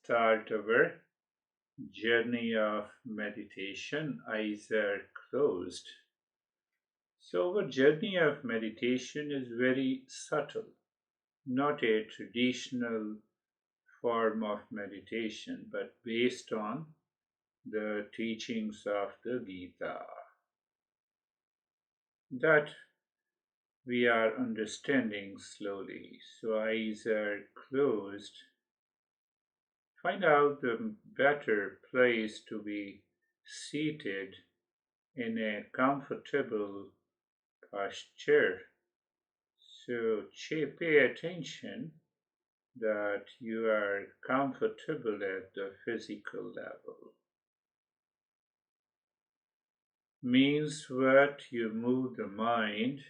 start our journey of meditation. Eyes are closed. So, our journey of meditation is very subtle, not a traditional form of meditation, but based on the teachings of the Gita that we are understanding slowly. So, eyes are closed. Find out the better place to be seated in a comfortable posture. So pay attention that you are comfortable at the physical level. Means what? You move the mind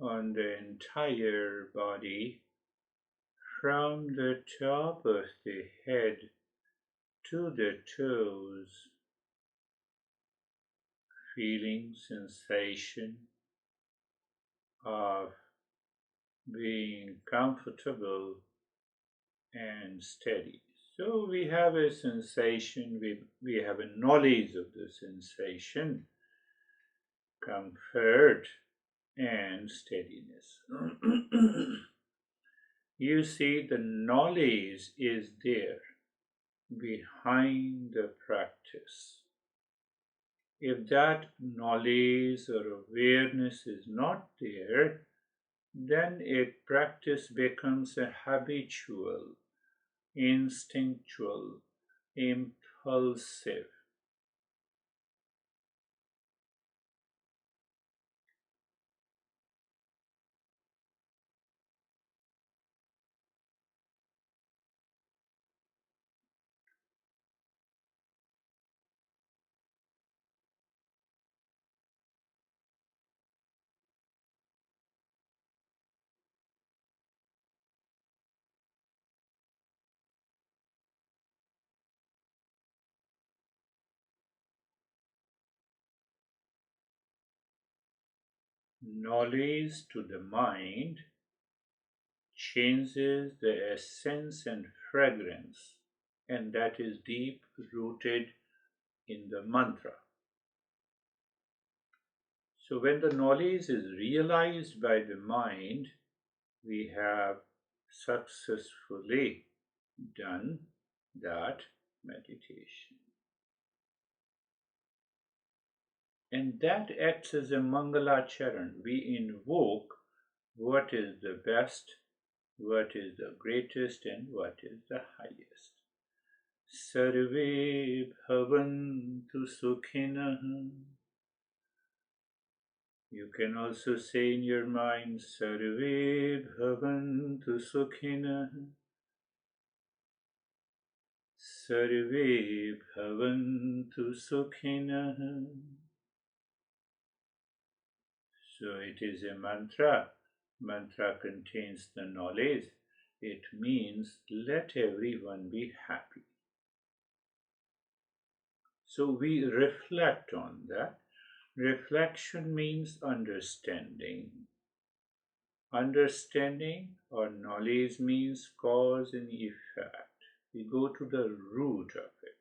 on the entire body from the top of the head to the toes, feeling sensation of being comfortable and steady. So we have a sensation, we have a knowledge of the sensation, comfort, and steadiness. You see, the knowledge is there behind the practice. If that knowledge or awareness is not there, then a practice becomes a habitual, instinctual, impulsive. Knowledge to the mind changes the essence and fragrance, and that is deep rooted in the mantra. So, when the knowledge is realized by the mind, we have successfully done that meditation. And that acts as a Mangala Charan. We invoke what is the best, what is the greatest, and what is the highest. Sarve bhavantu sukhinah. You can also say in your mind, Sarve bhavantu sukhinah. Sarve bhavantu sukhinah. So it is a mantra. Mantra contains the knowledge. It means let everyone be happy. So we reflect on that. Reflection means understanding. Understanding or knowledge means cause and effect. We go to the root of it.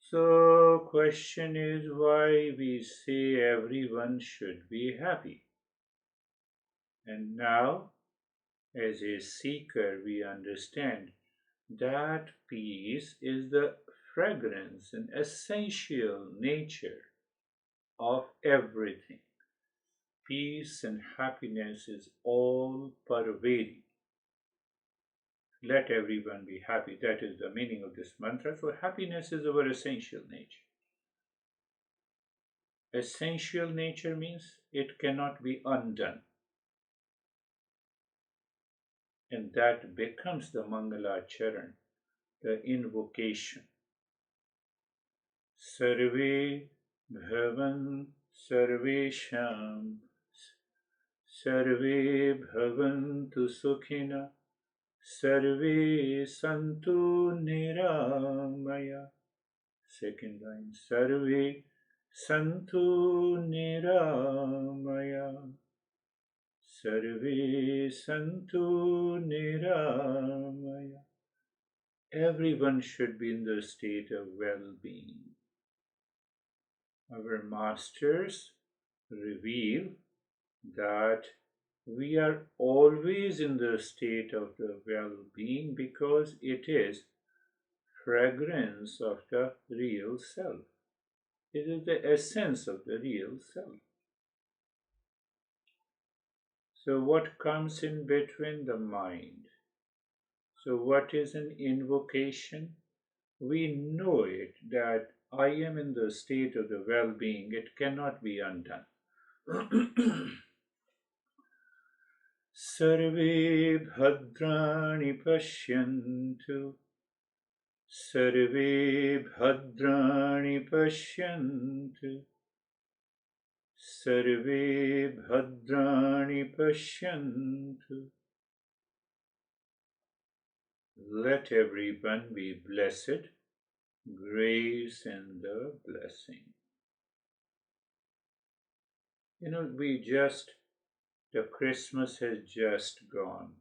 So question is why we say everyone should be happy. And now, as a seeker, we understand that peace is the fragrance and essential nature of everything. Peace and happiness is all pervading. Let everyone be happy. That is the meaning of this mantra. So, happiness is our essential nature. Essential nature means it cannot be undone. And that becomes the Mangala Charan, the invocation. Sarve bhavan sarvesham sarve bhavantu sukhina sarve santu niramaya. Second line, sarve santu niramaya. Sarve santu niramaya. everyone should be in the state of well being. Our masters reveal that we are always in the state of the well being because it is fragrance of the real self. It is the essence of the real self. So, what comes in between the mind? So, what is an invocation? We know it that I am in the state of the well being, it cannot be undone. Sarve bhadrani pashyantu. Sarve bhadrani pashyantu. Sarve bhadrani pashyantu. Let everyone be blessed, grace and the blessing. The Christmas has just gone.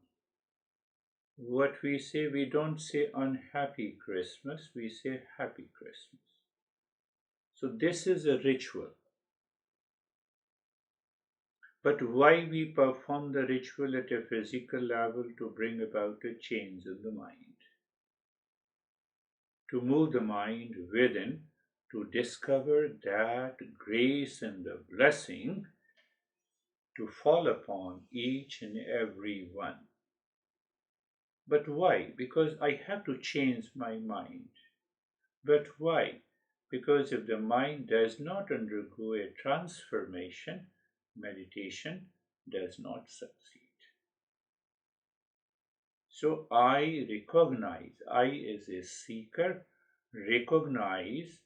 What we say, we don't say unhappy Christmas, we say happy Christmas. So this is a ritual. But why we perform the ritual at a physical level? To bring about a change in the mind. To move the mind within, to discover that grace and the blessing to fall upon each and every one. But why? Because I have to change my mind. But why? Because if the mind does not undergo a transformation, meditation does not succeed. So I as a seeker, recognize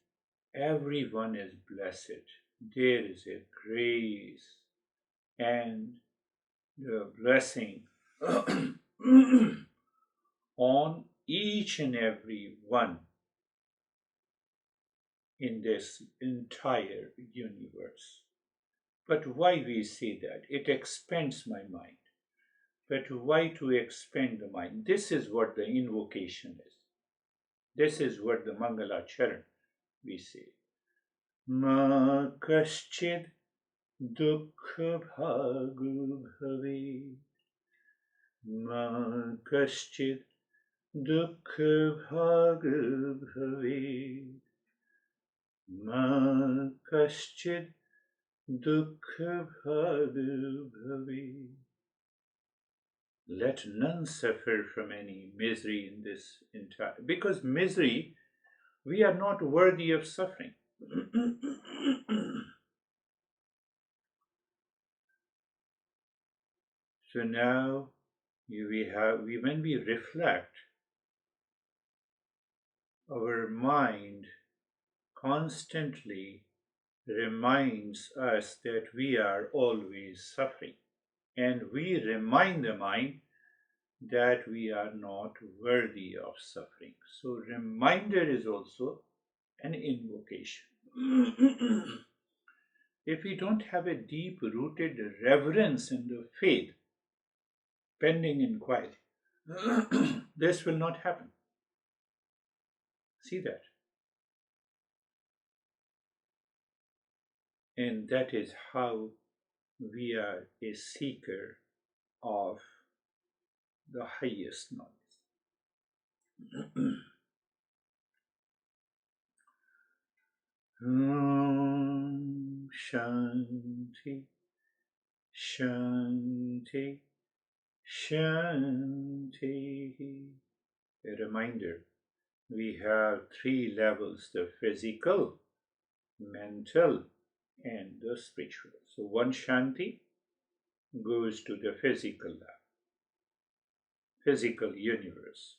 everyone is blessed. There is a grace and the blessing on each and every one in this entire universe. But why we say that? It expands my mind. But why to expand the mind? This is what the invocation is. This is what the Mangala Charan we say. Ma kaschid dukha bhagu bhave. Ma kaschid dukha bhagu bhave. Ma kaschid dukha bhagu bhave. Let none suffer from any misery in this entire. Because misery, we are not worthy of suffering. So now when we reflect, our mind constantly reminds us that we are always suffering. And we remind the mind that we are not worthy of suffering. So, reminder is also an invocation. If we don't have a deep rooted reverence in the faith pending inquiry, this will not happen. See that? And that is how we are a seeker of the highest knowledge. Shanti, Shanti, Shanti. A reminder, we have three levels: the physical, mental, and the spiritual. So one Shanti goes to the physical level, physical universe.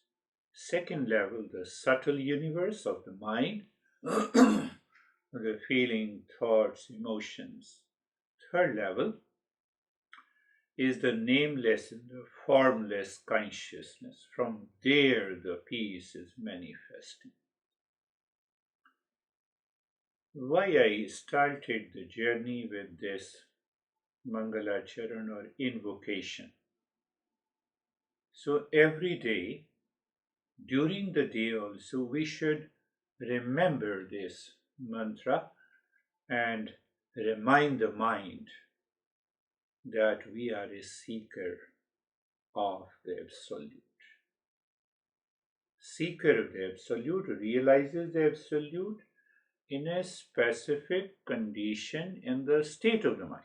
Second level, the subtle universe of the mind, the feeling, thoughts, emotions. Third level is the nameless and the formless consciousness. From there, the peace is manifesting. Why I started the journey with this Mangala Charan or invocation. So every day During the day also, we should remember this mantra and remind the mind that we are a seeker of the Absolute. Seeker of the Absolute realizes the Absolute in a specific condition in the state of the mind.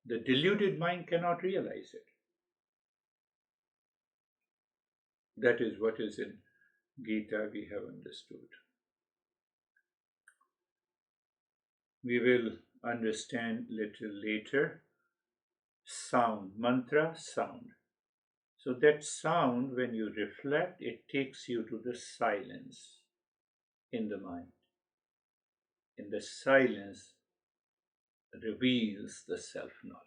The deluded mind cannot realize it. That is what is in Gita we have understood. We will understand little later sound, mantra, sound. So that sound, when you reflect, it takes you to the silence in the mind. In the silence reveals the self knowledge.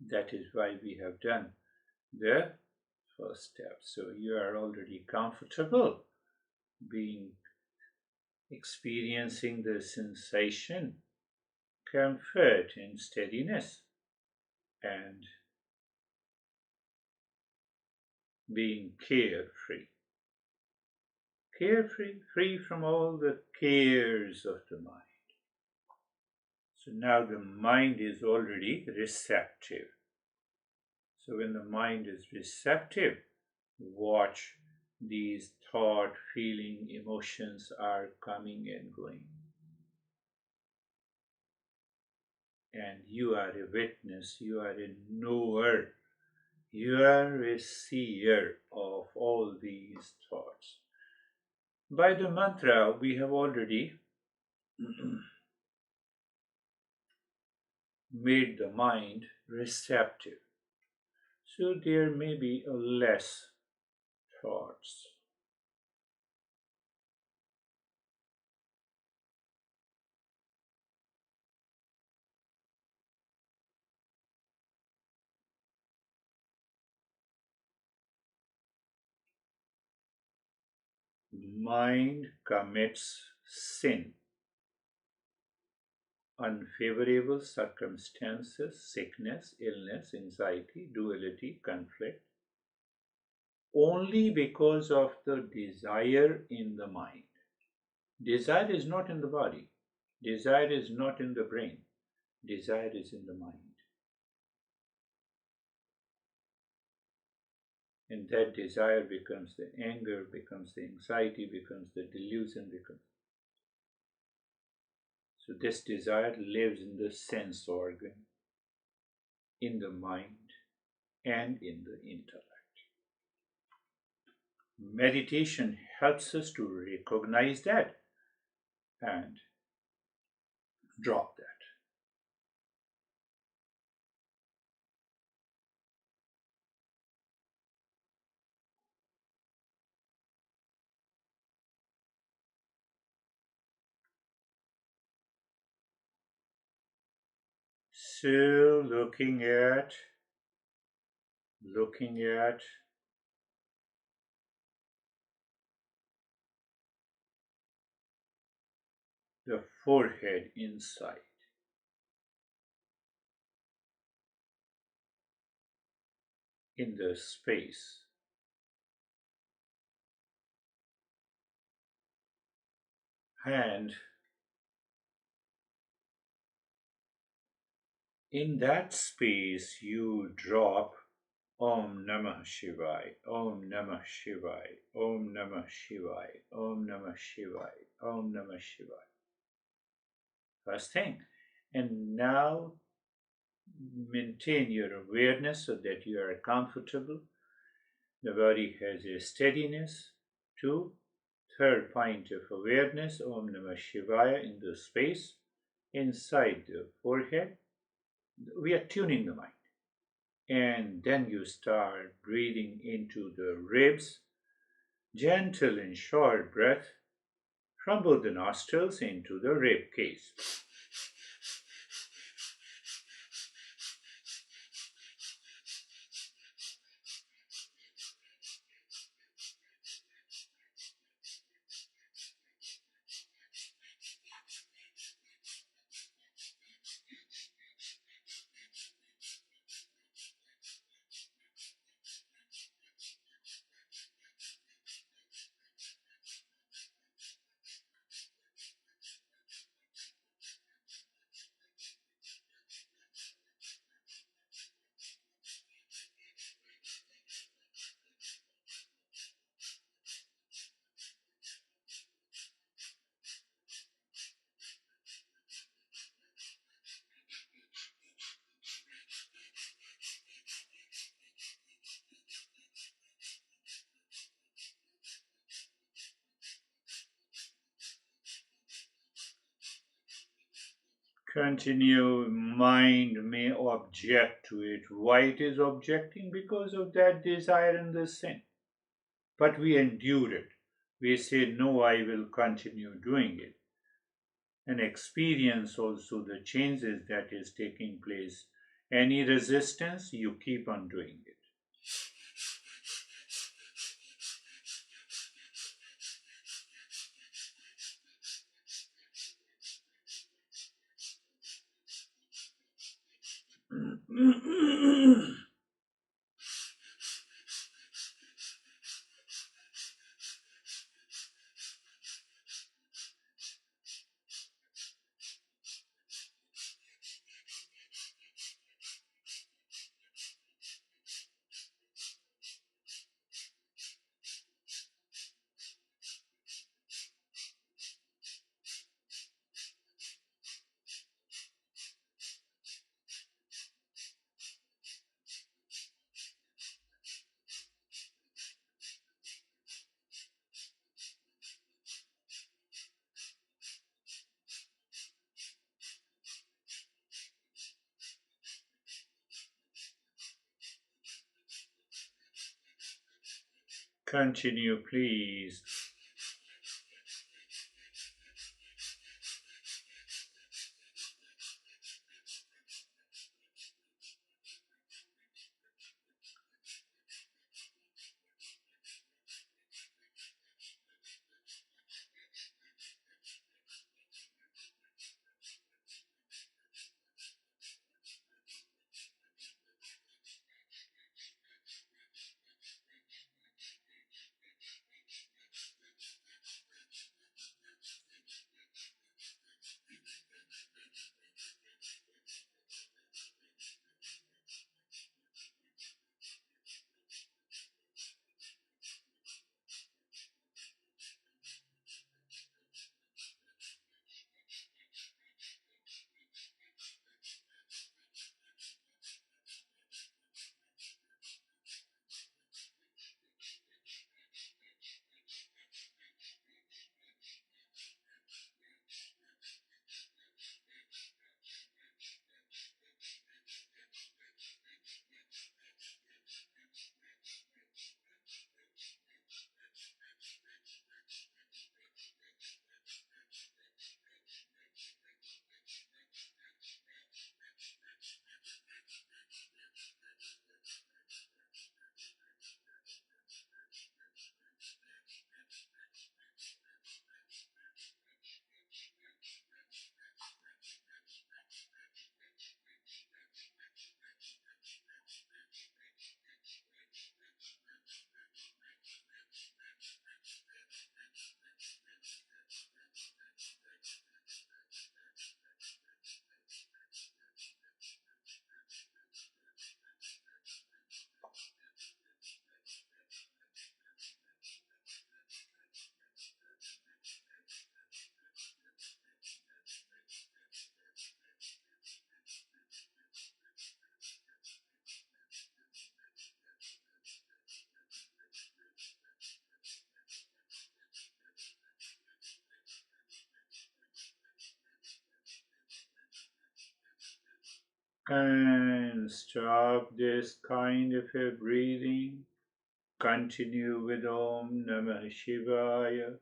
That is why we have done the first step. So you are already comfortable being experiencing the sensation, comfort, and steadiness, and being carefree. Carefree, free from all the cares of the mind. So now the mind is already receptive. So when the mind is receptive, watch these thought, feeling, emotions are coming and going. And you are a witness, you are a knower, you are a seer of all these thoughts. By the mantra, we have already made the mind receptive. So there may be a less thoughts. Mind commits sin. Unfavorable circumstances, sickness, illness, anxiety, duality, conflict, only because of the desire in the mind. Desire is not in the body, desire is not in the brain, desire is in the mind. And that desire becomes the anger, becomes the anxiety, becomes the delusion, becomes. So this desire lives in the sense organ, in the mind, and in the intellect. Meditation helps us to recognize that and drop that. So looking at the forehead inside, in the space, and in that space you drop Om Namah Shivaya, Om Namah Shivaya, Om Namah Shivaya, Om Namah Shivaya, Om Namah Shivaya. First thing. And now maintain your awareness so that you are comfortable. The body has a steadiness. Two, third point of awareness, Om Namah Shivaya in the space inside the forehead. We are tuning the mind. And then you start breathing into the ribs, gentle and short breath from both the nostrils into the rib cage. Continue. Mind may object to it. Why it is objecting? Because of that desire and the sin. But we endure it. We say, no, I will continue doing it. And experience also the changes that is taking place. Any resistance, you keep on doing it. Continue, please. And stop this kind of a breathing. Continue with Om Namah Shivaya,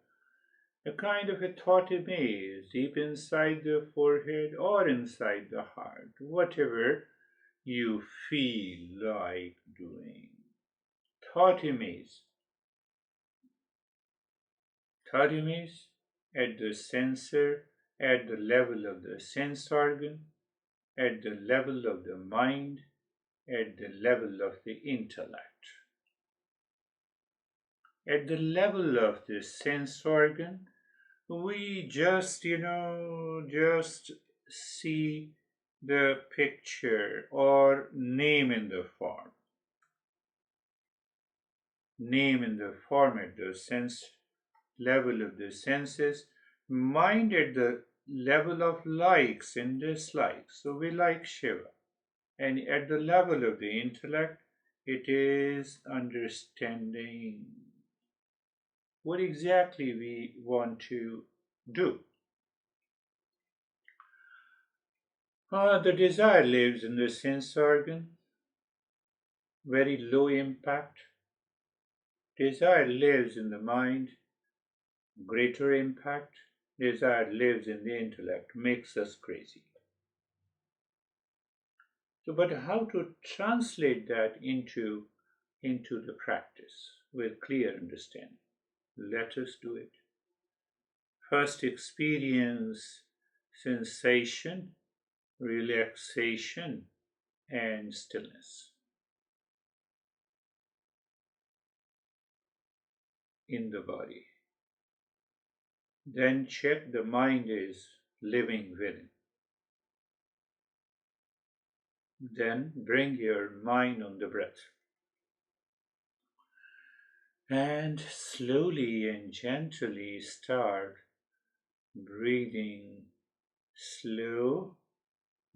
a kind of a thought maze deep inside the forehead or inside the heart, whatever you feel like doing. Thought maze. Thought maze at the sensor, at the level of the sense organ, at the level of the mind, at the level of the intellect. At the level of the sense organ, we just see the picture or name in the form. Name in the form at the sense level of the senses. Mind at the level of likes and dislikes. So we like Shiva. And at the level of the intellect, it is understanding what exactly we want to do. The desire lives in the sense organ, very low impact. Desire lives in the mind, greater impact. Desire lives in the intellect, makes us crazy. So, but how to translate that into the practice with clear understanding? Let us do it. First, experience sensation, relaxation, and stillness in the body. Then check the mind is living within. Then bring your mind on the breath. And slowly and gently start breathing slow,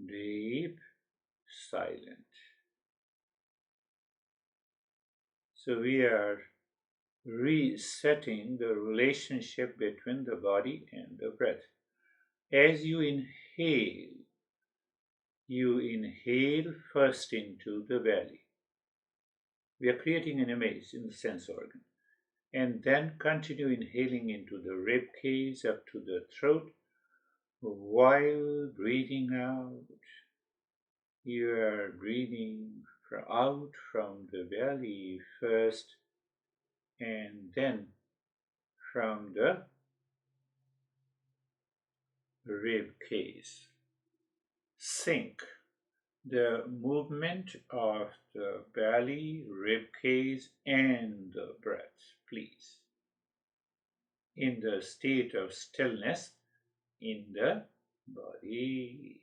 deep, silent. So we are resetting the relationship between the body and the breath. As you inhale first into the belly. We are creating an image in the sense organ. And then continue inhaling into the rib cage up to the throat while breathing out. You are breathing out from the belly first and then from the rib cage. Sync the movement of the belly, rib cage, and the breath, please, in the state of stillness in the body.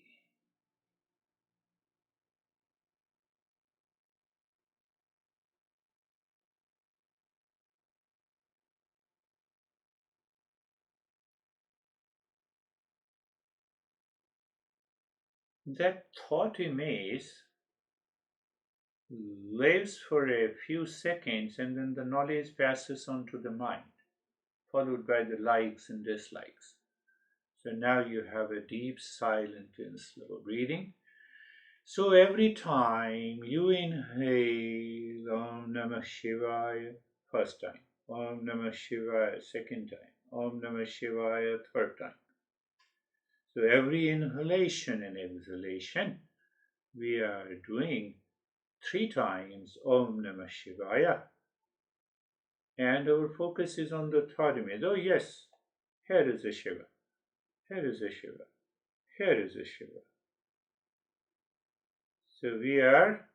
That thought image lives for a few seconds and then the knowledge passes on to the mind, followed by the likes and dislikes. So now you have a deep, silent, and slow breathing. So every time you inhale Om Namah Shivaya, first time, Om Namah Shivaya, second time, Om Namah Shivaya, third time. So every inhalation and exhalation, we are doing three times Om Namah Shivaya. And our focus is on the third image. Oh, yes, here is a Shiva, here is a Shiva, here is a Shiva. So we are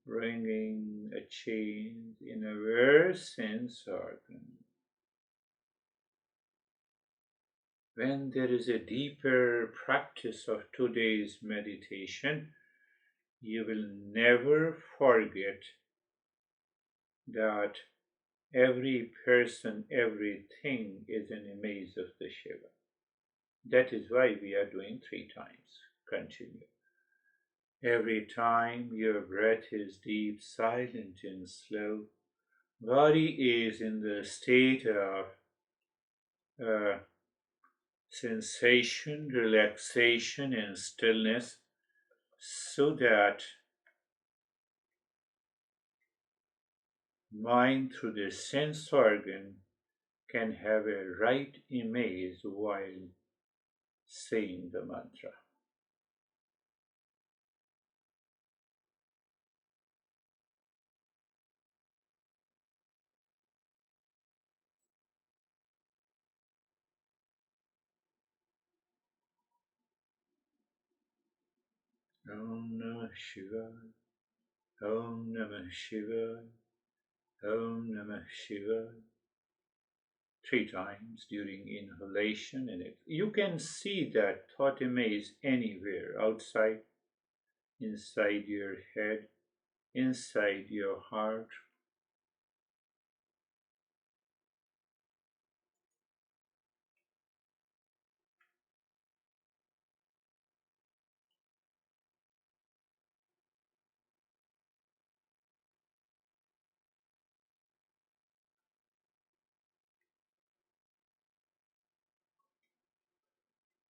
bringing a change in our sense organ. When there is a deeper practice of today's meditation, you will never forget that every person, everything is an image of the Shiva. That is why we are doing three times. Continue. Every time your breath is deep, silent, and slow, body is in the state of uh, sensation, relaxation, and stillness, so that mind through the sense organ can have a right image while saying the mantra. Om Namah Shivaya, Om Namah Shivaya, Om Namah Shivaya. Three times during inhalation, and you can see that thought image anywhere outside, inside your head, inside your heart.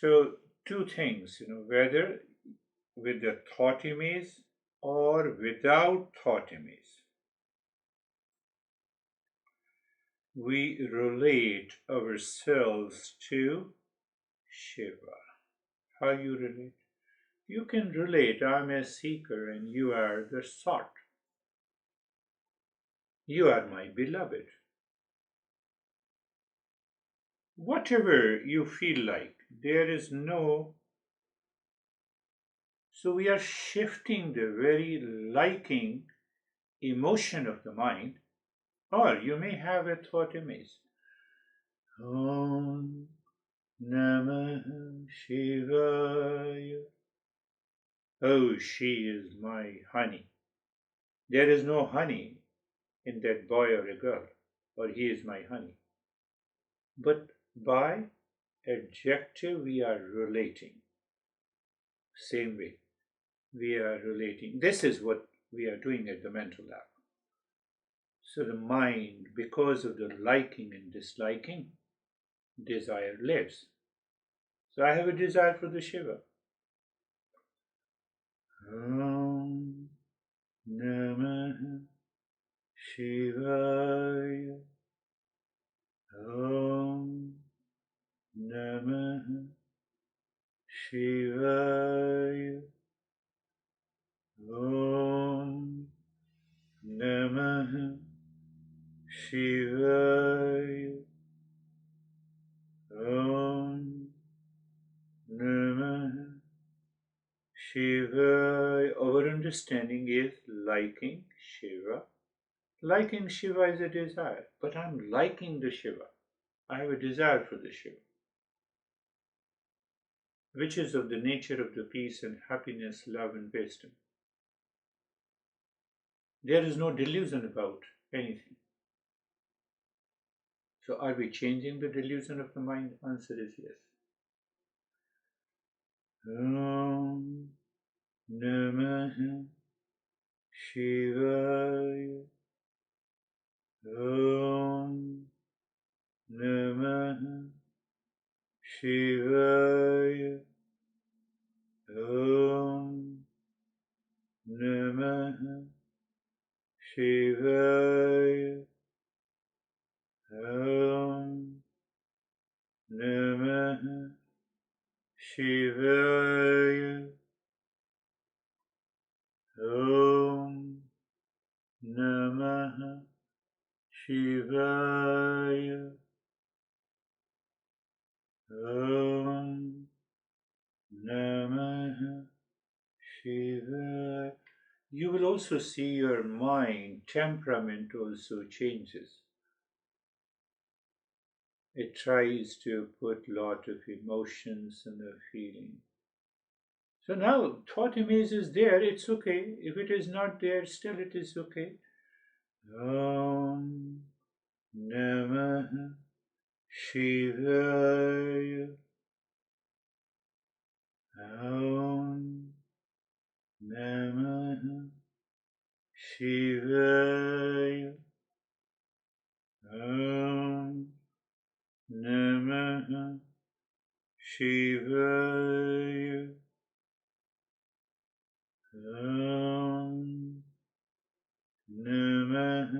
So, two things, whether with the thought image or without thought image, we relate ourselves to Shiva. How you relate? You can relate, I'm a seeker and you are the sought. You are my beloved. Whatever you feel like, there is no. So we are shifting the very liking emotion of the mind, or you may have a thought image. Om Namah Shivaya. Oh, she is my honey. There is no honey in that boy or a girl, or he is my honey. But by adjective, we are relating. Same way, we are relating. This is what we are doing at the mental lab. So the mind, because of the liking and disliking, desire lives. So I have a desire for the Shiva. Om Namah Shivaya. Om Namah Shivaya. Om Namah Shivaya. Om Namah Shivaya. Our understanding is liking Shiva. Liking Shiva is a desire, but I'm liking the Shiva. I have a desire for the Shiva, which is of the nature of the peace and happiness, love and wisdom. There is no delusion about anything. So are we changing the delusion of the mind? Answer is yes. Om Namah Shivaya. Om Namah Shivaya. Om Namah Shivaya. Om Namah Shivaya. Om Namah Shivaya. Om Namah Shivaya. You will also see your mind, temperament also changes. It tries to put lot of emotions and a feeling. So now thought image is there, it's okay. If it is not there, still it is okay. Om Namah Shivaya. Om Namah Shivaya. Om Namah Shivaya. Om Namah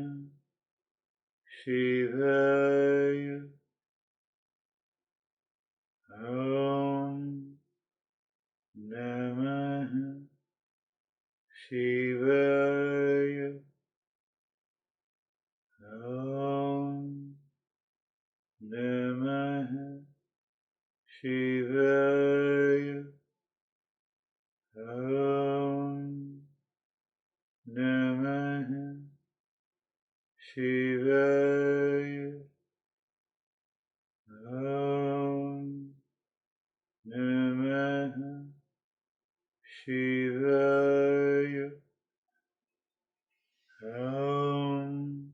Shivaya. Om Namah Shivaya. Om Namah Shivaya. Om Namah Shivaya. Om Namah Shivaya. Om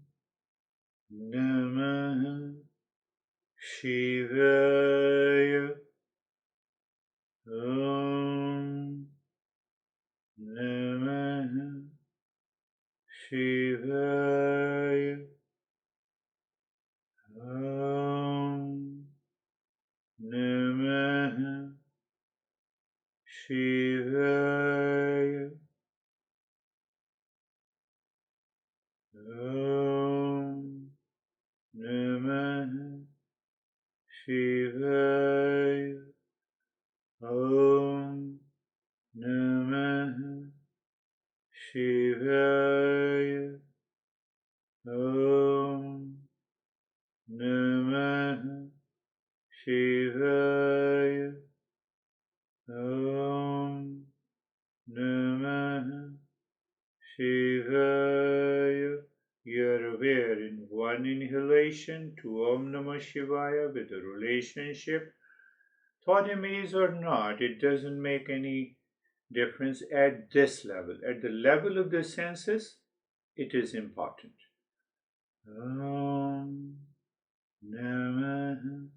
Namah Shivaya. Om Namah Shivaya. Om Namah shivaya. Om namah shivaya. Om namah shivaya. Om namah shivaya. Om namah shivaya. You're aware in one inhalation to Om Namah Shivaya with the relationship. Thought image or not, it doesn't make any difference at this level. At the level of the senses, it is important. Om Namah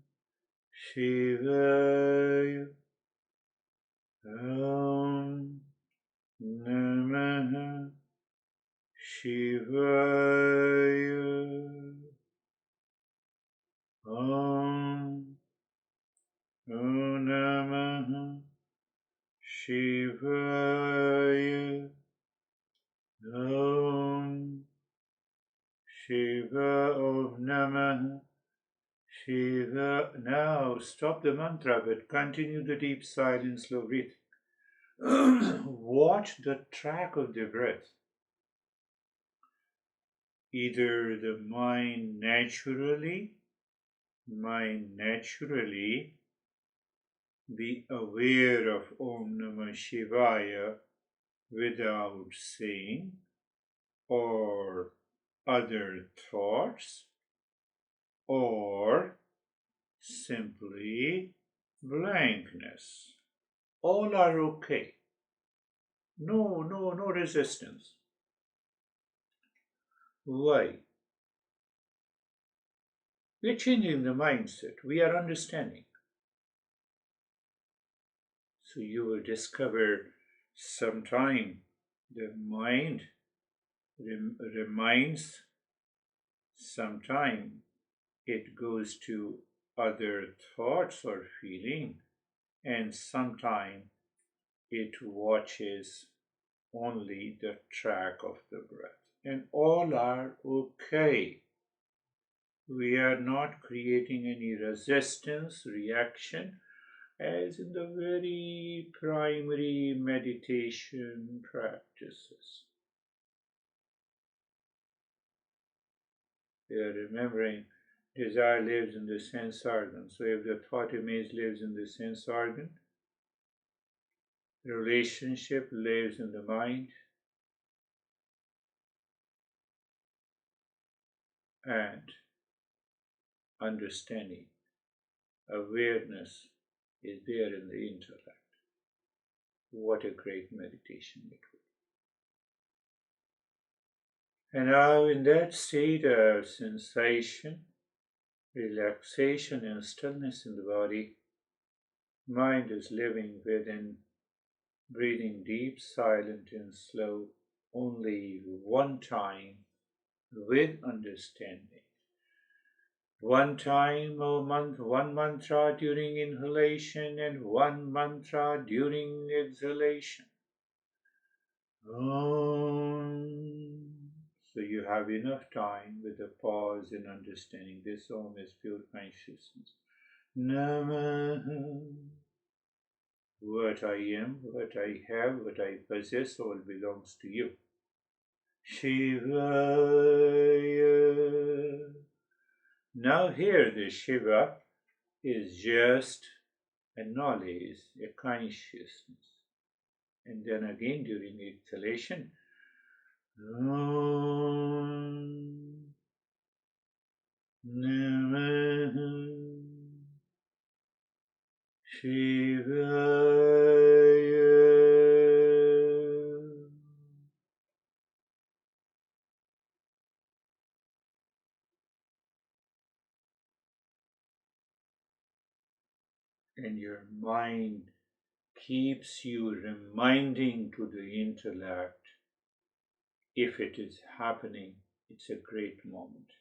Shivaya. Om Namah Shivaya. Om Namah Shivaya. Om Shiva. Om Namah Shiva. Now stop the mantra but continue the deep silent slow breathing. Watch the track of the breath. Either the mind naturally be aware of Om Namah Shivaya without saying, or other thoughts, or simply blankness. All are okay. No resistance. Why? We're changing the mindset. We are understanding. So you will discover sometime the mind reminds, sometime it goes to other thoughts or feeling, and sometime it watches only the track of the breath. And all are okay. We are not creating any resistance, reaction, as in the very primary meditation practices. We are remembering desire lives in the sense organ. So if the thought image lives in the sense organ, relationship lives in the mind, and understanding, awareness is there in the intellect. What a great meditation it would be. And now in that state of sensation, relaxation and stillness in the body, mind is living within, breathing deep, silent and slow, only one time with understanding. One time or one mantra during inhalation and one mantra during exhalation. Om. So you have enough time with a pause in understanding. This Om is pure consciousness. Namah. What I am, what I have, what I possess, all belongs to you. Shivaya. Now here the Shiva is just a knowledge, a consciousness. And then again during exhalation, Om Namah Shivaya. And your mind keeps you reminding to the intellect, if it is happening, it's a great moment.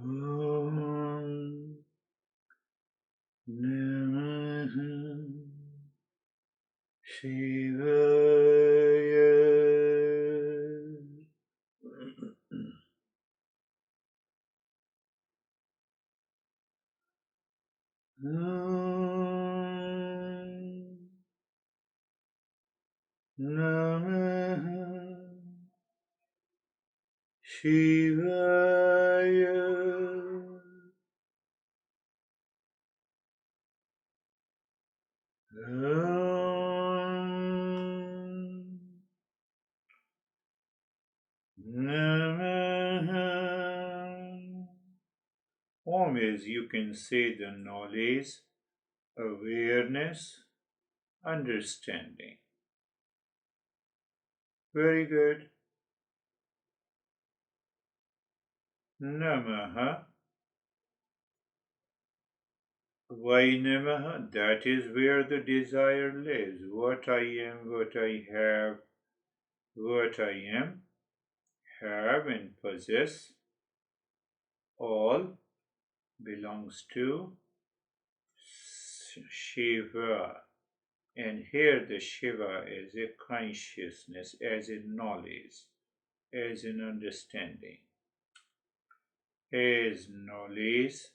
Om Namah shivaya. Namah shivaya. Namah. Always you can say the knowledge, awareness, understanding. Very good. Namaha. Why Namaha? That is where the desire lives. What I am, what I have, what I am, have, and possess all belongs to Shiva. And here the Shiva is a consciousness, as in knowledge, as in understanding, as knowledge,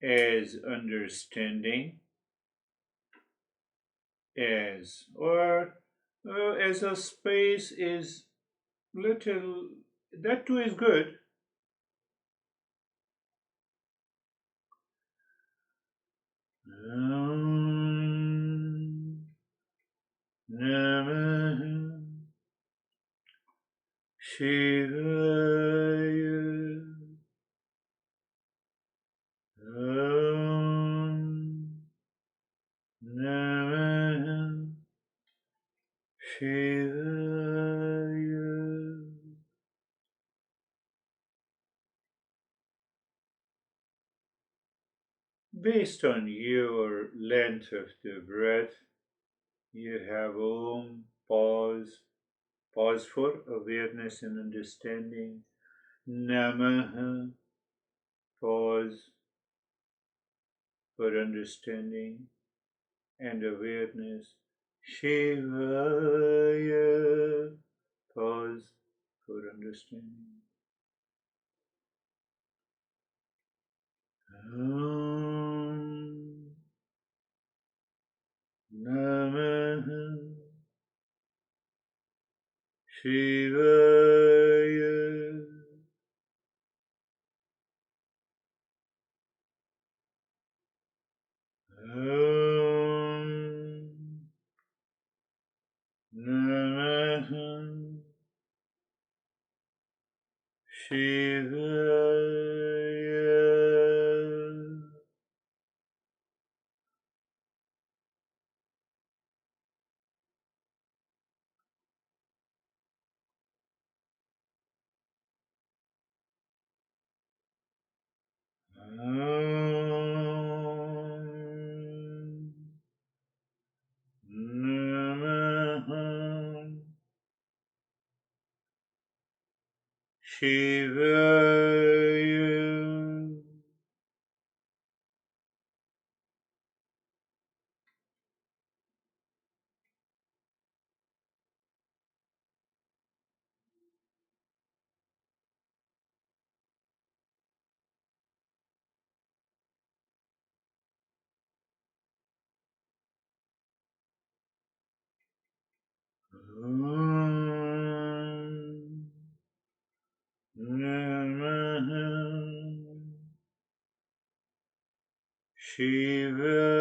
as understanding, as, or as a space is little, that too is good. Namah Shivaya. Namah Shivaya. Based on your length of the breath, you have Om, pause for awareness and understanding. Namah, pause for understanding and awareness. Shivaya, pause for understanding. Om Namah Shivaya. Om Namah Shivaya. Om Namah Shivaya. Om Namah Shivaya.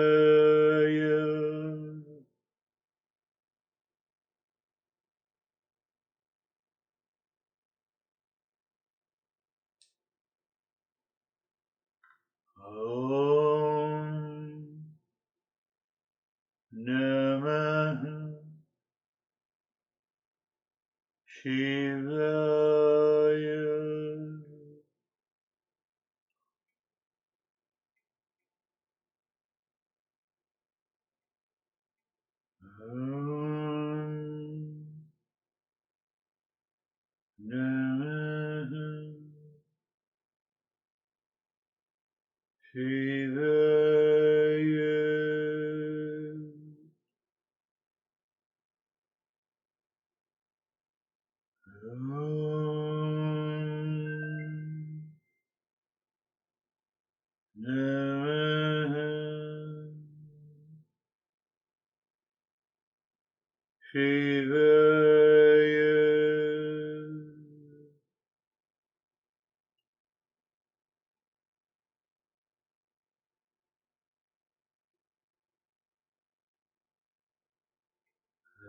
Om Namah Shivaya. Om Namah Shivaya. shivaya.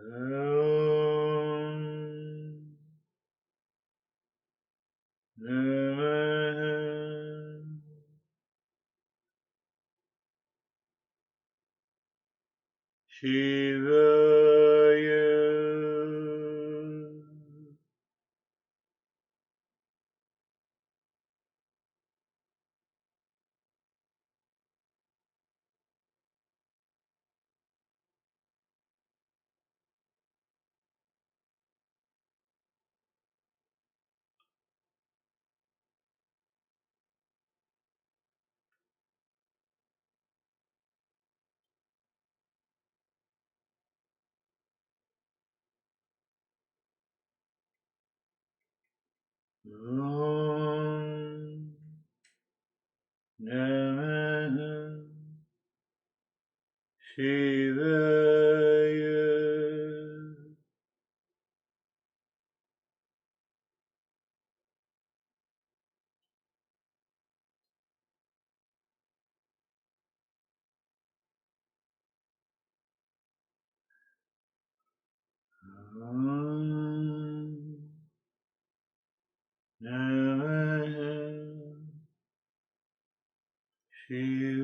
Om namah shivaya. Om namah shivaya. Om namah shivaya.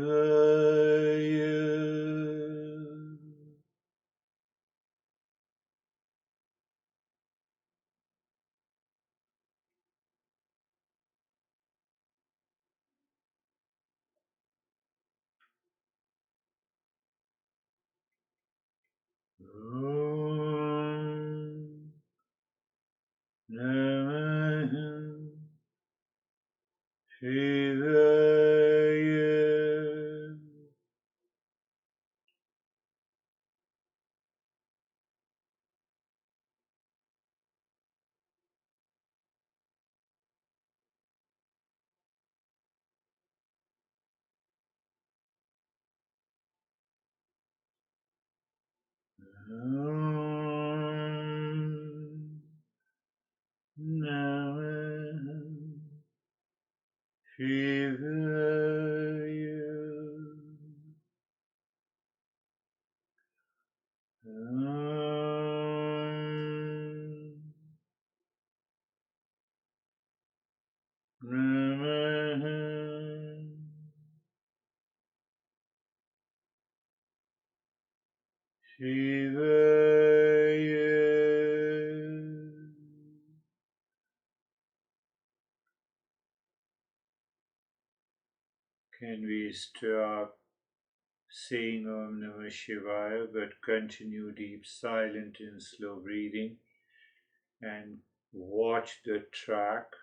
Om namah shivaya. Om namah shivaya. Om namah shivaya. Can we stop saying Om Namah Shivaya but continue deep, silent, and slow breathing and watch the track?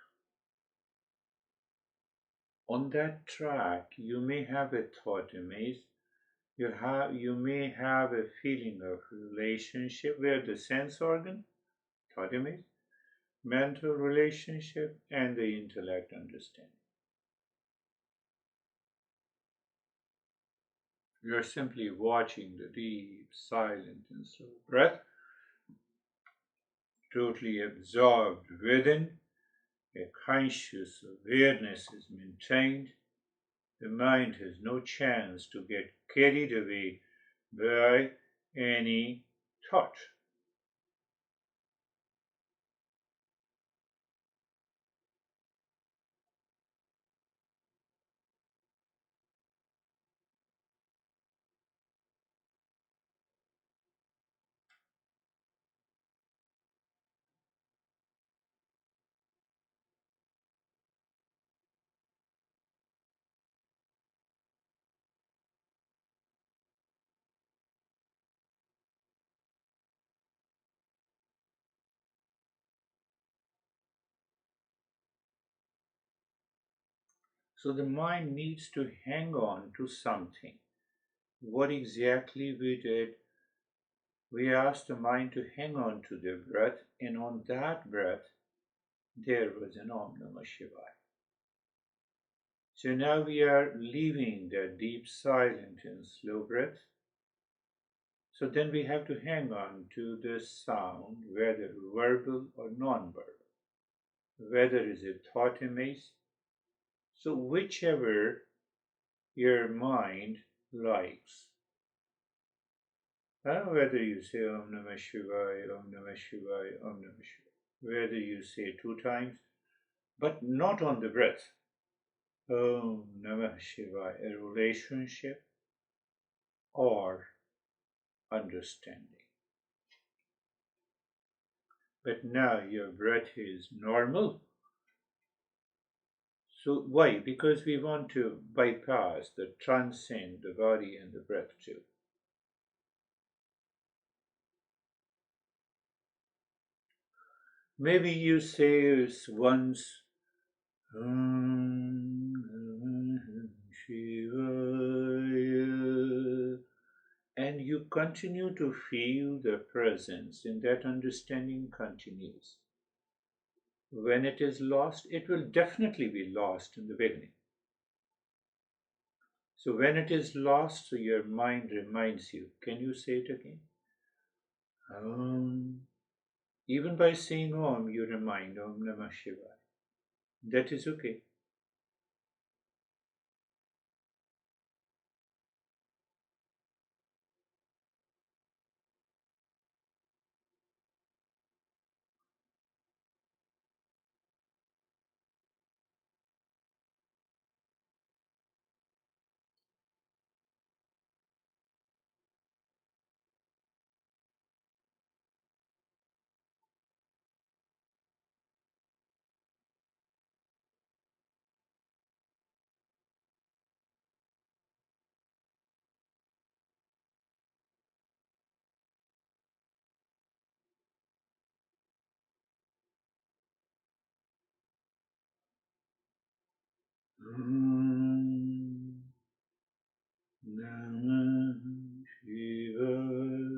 On that track, you may have a thought image. You may have a feeling of relationship where the sense organ, thought image, mental relationship, and the intellect understanding. You are simply watching the deep, silent, and slow breath, totally absorbed within. A conscious awareness is maintained. The mind has no chance to get carried away by any thought. So the mind needs to hang on to something. What exactly we did, we asked the mind to hang on to the breath, and on that breath, there was an Om Namah Shivaya. So now we are leaving that deep, silent, and slow breath. So then we have to hang on to the sound, whether verbal or non-verbal, whether is a thought image. So whichever your mind likes. Whether you say Om Namah Shivaya, Om Namah Shivaya, Om Namah Shivaya, whether you say two times, but not on the breath. Om Namah Shivaya, a relationship or understanding. But now your breath is normal. So why? Because we want to bypass, the transcend the body and the breath too. Maybe you say once Om Namah Shivaya, and you continue to feel the presence, and that understanding continues. When it is lost, it will definitely be lost in the beginning. So when it is lost, so your mind reminds you. Can you say it again? Om. Even by saying Om, you remind Om Namah Shivaya. That is okay. Om Namah Shivaya.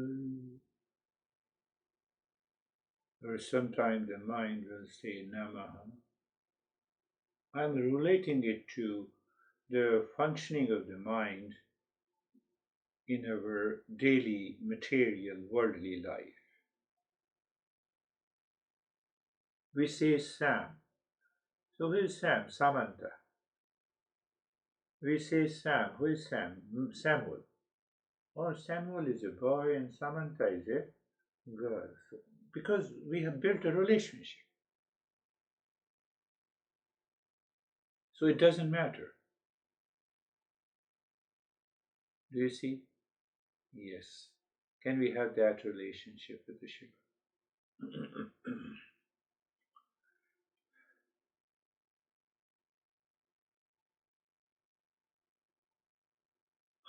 Or sometimes the mind will say namah. I'm relating it to the functioning of the mind in our daily material worldly life. We say Sam. So who is Sam? Samantha. We say Sam. Who is Sam? Samuel. Oh, Samuel is a boy and Samantha is a girl. So, because we have built a relationship. So it doesn't matter. Do you see? Yes. Can we have that relationship with the Shiva?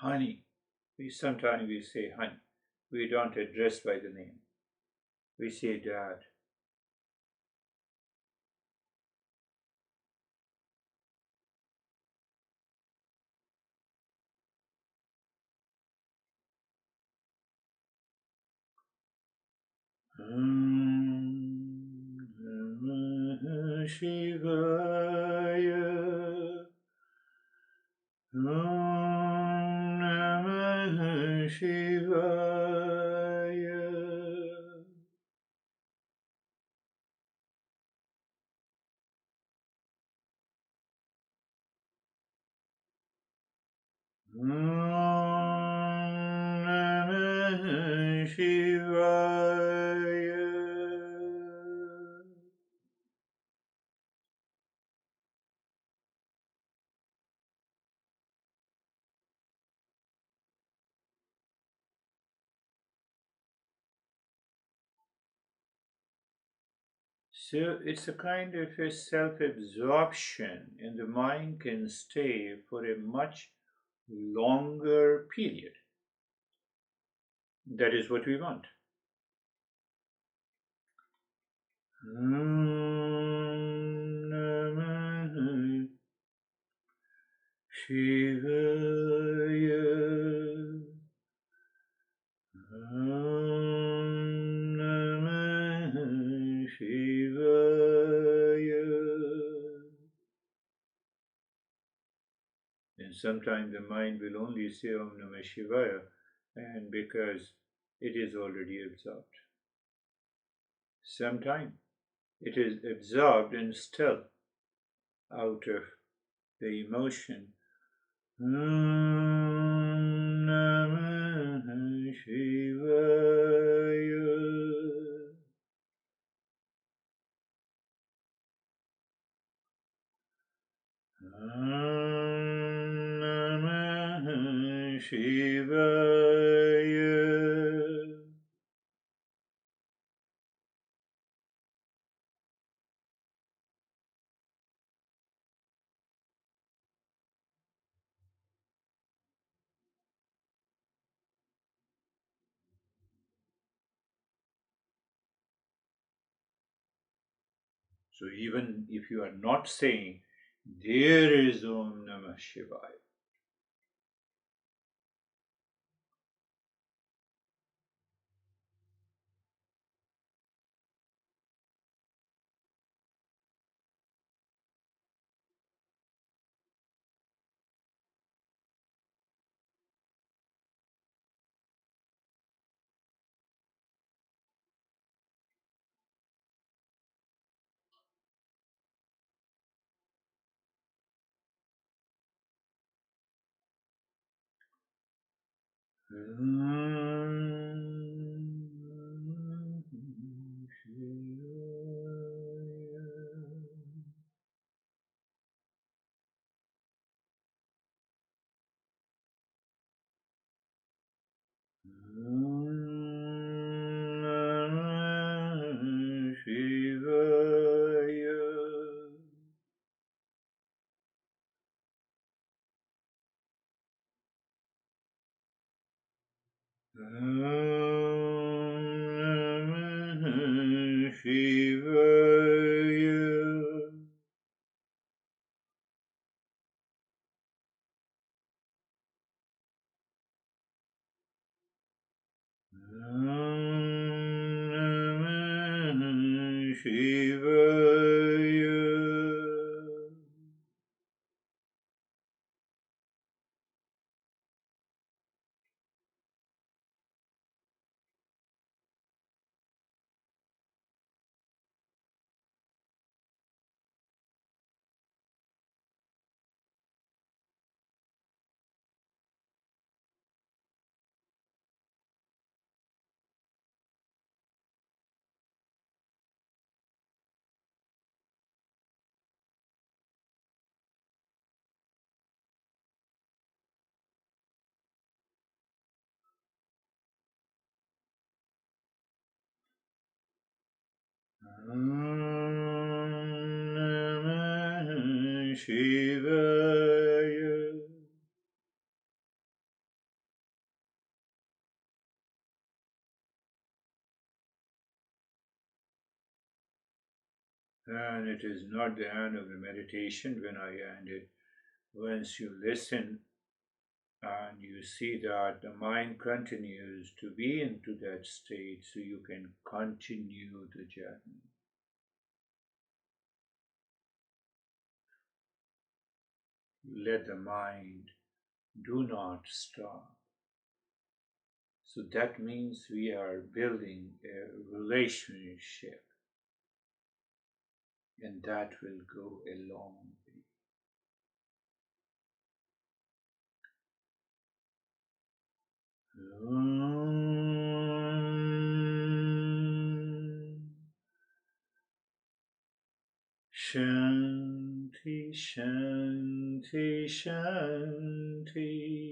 Honey. We sometimes we say honey. We don't address by the name. We say dad. Om Namah Shivaya. Om Namah Shivaya. Om Namah Shivaya. So it's a kind of a self absorption, and the mind can stay for a much longer period. That is what we want. Om Namah Shivaya. Om Namah Shivaya. And sometimes the mind will only say Om Namah Shivaya, and because it is already absorbed. Sometime it is absorbed and still out of the emotion. Om Namah Shivaya. Om Namah Shivaya. So even if you are not saying, there is Om Namah Shivaya. Namah Shivaya. And it is not the end of the meditation when I end it. Once you listen and you see that the mind continues to be into that state, so you can continue the journey. Let the mind do not stop. So that means we are building a relationship, and that will go a long way. Shanti, Shanti, Shanti.